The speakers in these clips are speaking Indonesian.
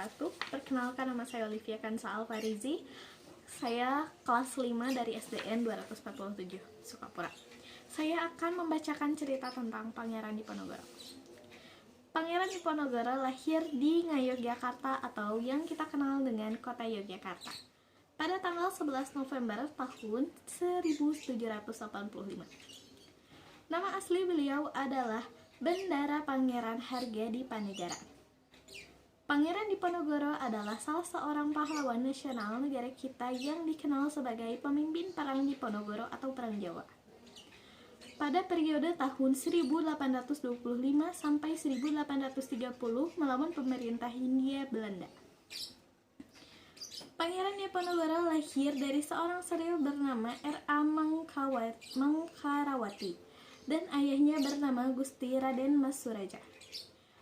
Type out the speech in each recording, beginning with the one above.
wabarakatuh. Perkenalkan, nama saya Olivia Kansa Alfarizi. Saya kelas 5 dari SDN 247 Sukapura. Saya akan membacakan cerita tentang Pangeran Diponegoro. Pangeran Diponegoro lahir di Ngayogyakarta atau yang kita kenal dengan Kota Yogyakarta pada tanggal 11 November tahun 1785. Nama asli beliau adalah Bendara Pangeran Hargadipanegara. Pangeran Diponegoro adalah salah seorang pahlawan nasional negara kita yang dikenal sebagai pemimpin perang Diponegoro atau Perang Jawa. Pada periode tahun 1825 sampai 1830 melawan pemerintah Hindia Belanda. Pangeran Diponegoro lahir dari seorang seril bernama R.A. Mangkarawati dan ayahnya bernama Gusti Raden Mas Suraja.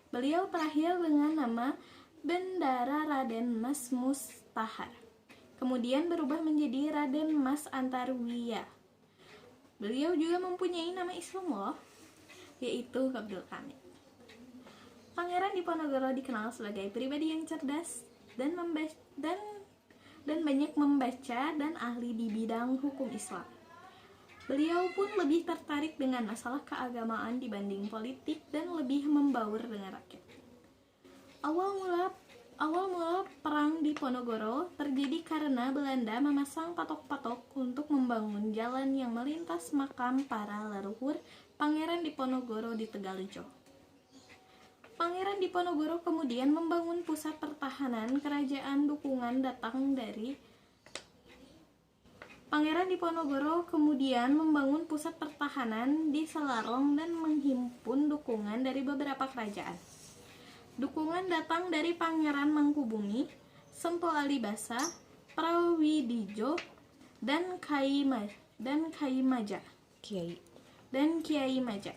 Beliau terakhir dengan nama Bendara Raden Mas Mustahar, kemudian berubah menjadi Raden Mas Antarwiya. Beliau juga mempunyai nama Islam loh, yaitu Abdul Hamid. Pangeran Diponegoro dikenal sebagai pribadi yang cerdas dan banyak membaca dan ahli di bidang hukum Islam. Beliau pun lebih tertarik dengan masalah keagamaan dibanding politik dan lebih membaur dengan rakyat. Awal mula perang Diponegoro terjadi karena Belanda memasang patok-patok untuk membangun jalan yang melintas makam para leluhur Pangeran Diponegoro di Tegalrejo. Pangeran Diponegoro kemudian membangun pusat pertahanan kerajaan. Dukungan datang dari Pangeran Diponegoro kemudian membangun pusat pertahanan di Selarong dan menghimpun dukungan dari beberapa kerajaan. Dukungan datang dari Pangeran Mangkubumi, Sempo Alibasa, Prawidijo, dan Kiai Maja.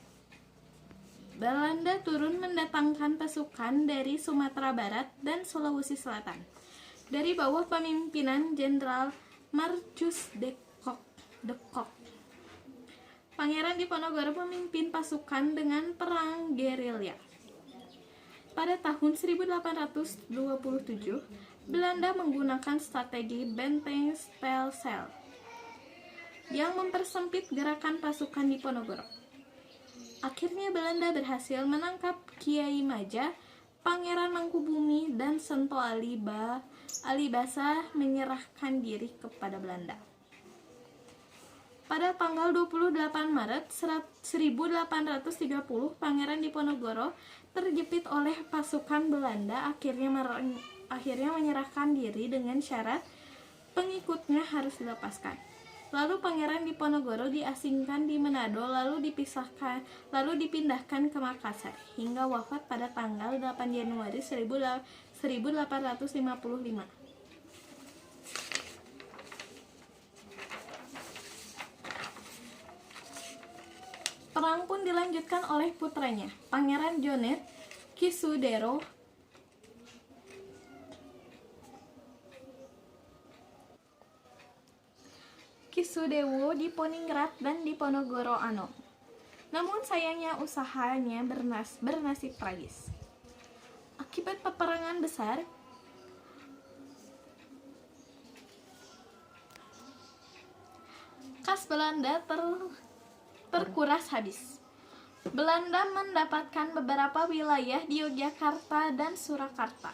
Belanda turun mendatangkan pasukan dari Sumatera Barat dan Sulawesi Selatan dari bawah pemimpinan Jenderal Marcus de Kock. Pangeran Diponegoro memimpin pasukan dengan perang gerilya. Pada tahun 1827, Belanda menggunakan strategi benteng Spelsel yang mempersempit gerakan pasukan Diponegoro. Akhirnya Belanda berhasil menangkap Kiai Maja, Pangeran Mangkubumi, dan Sento Alibasa menyerahkan diri kepada Belanda. Pada tanggal 28 Maret 1830, Pangeran Diponegoro terjepit oleh pasukan Belanda, akhirnya menyerahkan diri dengan syarat pengikutnya harus dilepaskan. Lalu Pangeran Diponegoro diasingkan di Manado, lalu dipindahkan ke Makassar hingga wafat pada tanggal 8 Januari 1855. Perang pun dilanjutkan oleh putranya, Pangeran Jonet Kisudewo Diponingrat dan Diponegoro Anom. Namun sayangnya usahanya bernasib tragis. Akibat peperangan besar, kas Belanda terkuras habis. Belanda mendapatkan beberapa wilayah di Yogyakarta dan Surakarta,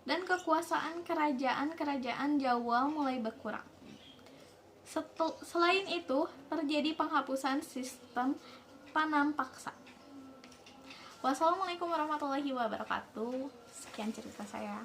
dan kekuasaan kerajaan Jawa mulai berkurang. Selain itu, terjadi penghapusan sistem tanam paksa. Wassalamualaikum warahmatullahi wabarakatuh. Sekian cerita saya.